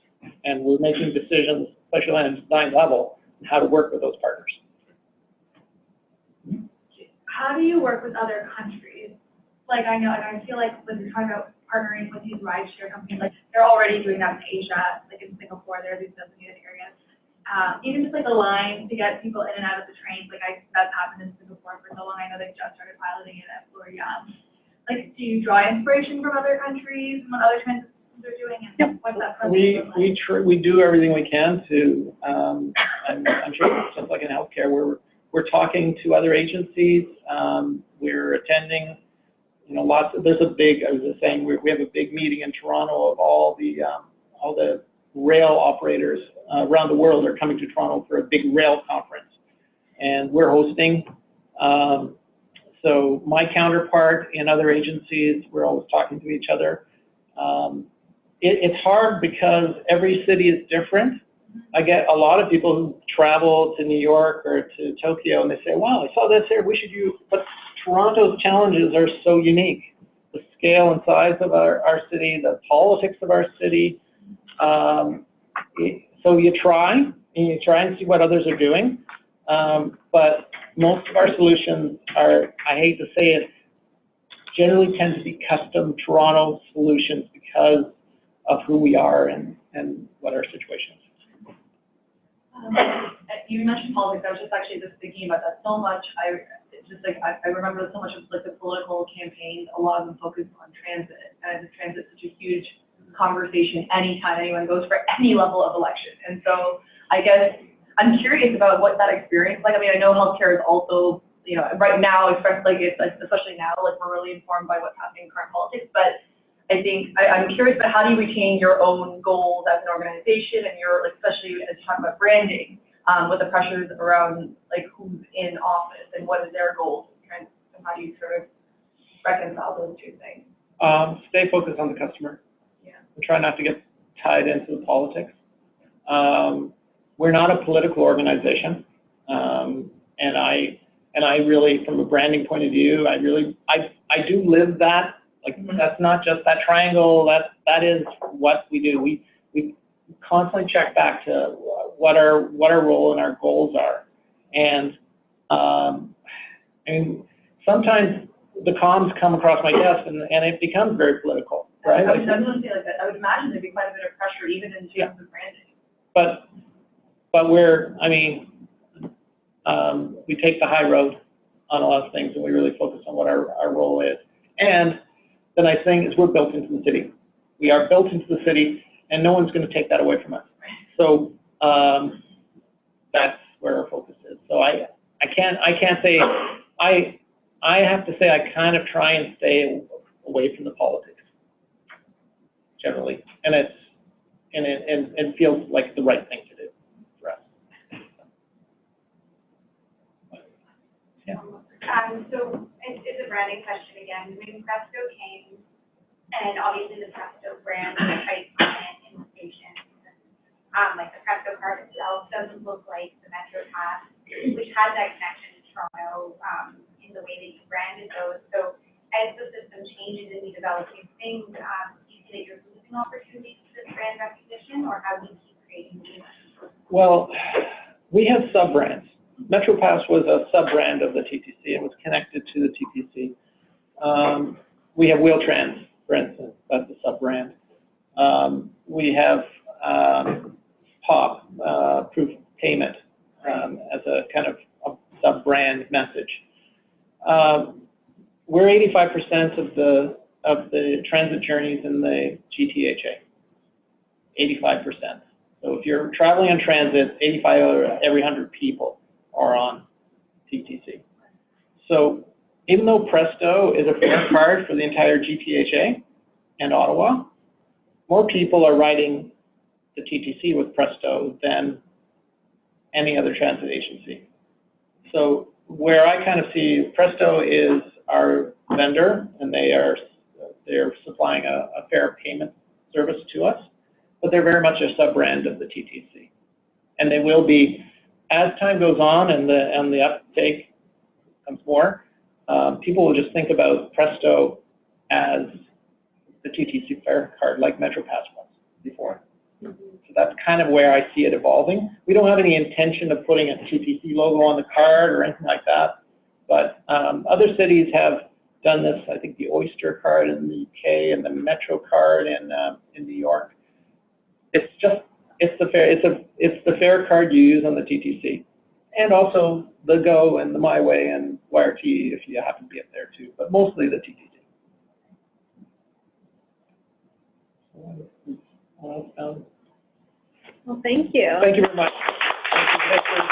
and we're making decisions, especially on a design level, on how to work with those partners. How do you work with other countries? Like I feel like when you're talking about partnering with these rideshare companies, like they're already doing that in Asia, like in Singapore, there are these designated areas. Even just like a line to get people in and out of the trains, like that's happened in Singapore for so long. I know they just started piloting it at Florida. Like, do you draw inspiration from other countries and what other transit systems are doing? And Yep. what's that process like? We do everything we can to. I'm sure just like in healthcare, we're talking to other agencies. We're attending, there's a big, I was just saying, we have a big meeting in Toronto of all the rail operators around the world are coming to Toronto for a big rail conference, and we're hosting. So my counterpart in other agencies, we're always talking to each other. It's hard because every city is different. I get a lot of people who travel to New York or to Tokyo, and they say, wow, I saw this here, we should use, but Toronto's challenges are so unique. The scale and size of our city, the politics of our city. So you try and see what others are doing. But most of our solutions are, I hate to say it, generally tend to be custom Toronto solutions because of who we are and what our situation is. You mentioned politics. I was just thinking about that so much. I remember so much of like the political campaigns. A lot of them focused on transit, and transit is such a huge conversation anytime anyone goes for any level of election. And so I guess I'm curious about what that experience is like. I mean, I know healthcare is also, right now, especially now, like we're really informed by what's happening in current politics. But I think I'm curious about how do you retain your own goals as an organization, and especially as you talk about branding, with the pressures around like who's in office and what is their goals, and how do you sort of reconcile those two things? Stay focused on the customer. Yeah. And try not to get tied into the politics. We're not a political organization, and I really, from a branding point of view, I do live that. Like that's not just that triangle. That is what we do. We constantly check back to what our role and our goals are, and sometimes the comms come across my desk and it becomes very political, right? I was going to say like that. I would imagine there'd be quite a bit of pressure even in terms of branding. But we take the high road on a lot of things, and we really focus on what our role is. And the nice thing is we're built into the city. We are built into the city, and no one's going to take that away from us. So that's where our focus is. So I can't say, I have to say I kind of try and stay away from the politics generally, and it feels like the right thing to do for us. So it's a branding question again. I mean, Presto came, and obviously the Presto brand is quite prominent in the station. Like the Presto card itself doesn't look like the Metro Pass, which has that connection to Toronto, in the way that you branded those. So as the system changes and you develop new things, do you see that you're losing opportunities for this brand recognition, or how do you keep creating new ones? Well, we have sub-brands. MetroPass was a sub-brand of the TTC and was connected to the TTC. We have Wheel-Trans, for instance, that's a sub-brand. We have POP, proof of payment, as a kind of a sub-brand message. We're 85% of the transit journeys in the GTHA, 85%. So if you're traveling on transit, 85 out of every 100 people are on TTC. So even though Presto is a fare card for the entire GTHA and Ottawa, more people are riding the TTC with Presto than any other transit agency. So where I kind of see Presto is our vendor, and they're supplying a fare payment service to us, but they're very much a sub-brand of the TTC. And they will be, as time goes on and the uptake becomes more, people will just think about Presto as the TTC fare card, like MetroPass was before. So that's kind of where I see it evolving. We don't have any intention of putting a TTC logo on the card or anything like that, but other cities have done this. I think the Oyster card in the UK and the Metro card in New York. It's the fare card you use on the TTC, and also the Go and the My Way and YRT if you happen to be up there too, but mostly the TTC. Well, thank you. Thank you very much. Thank you.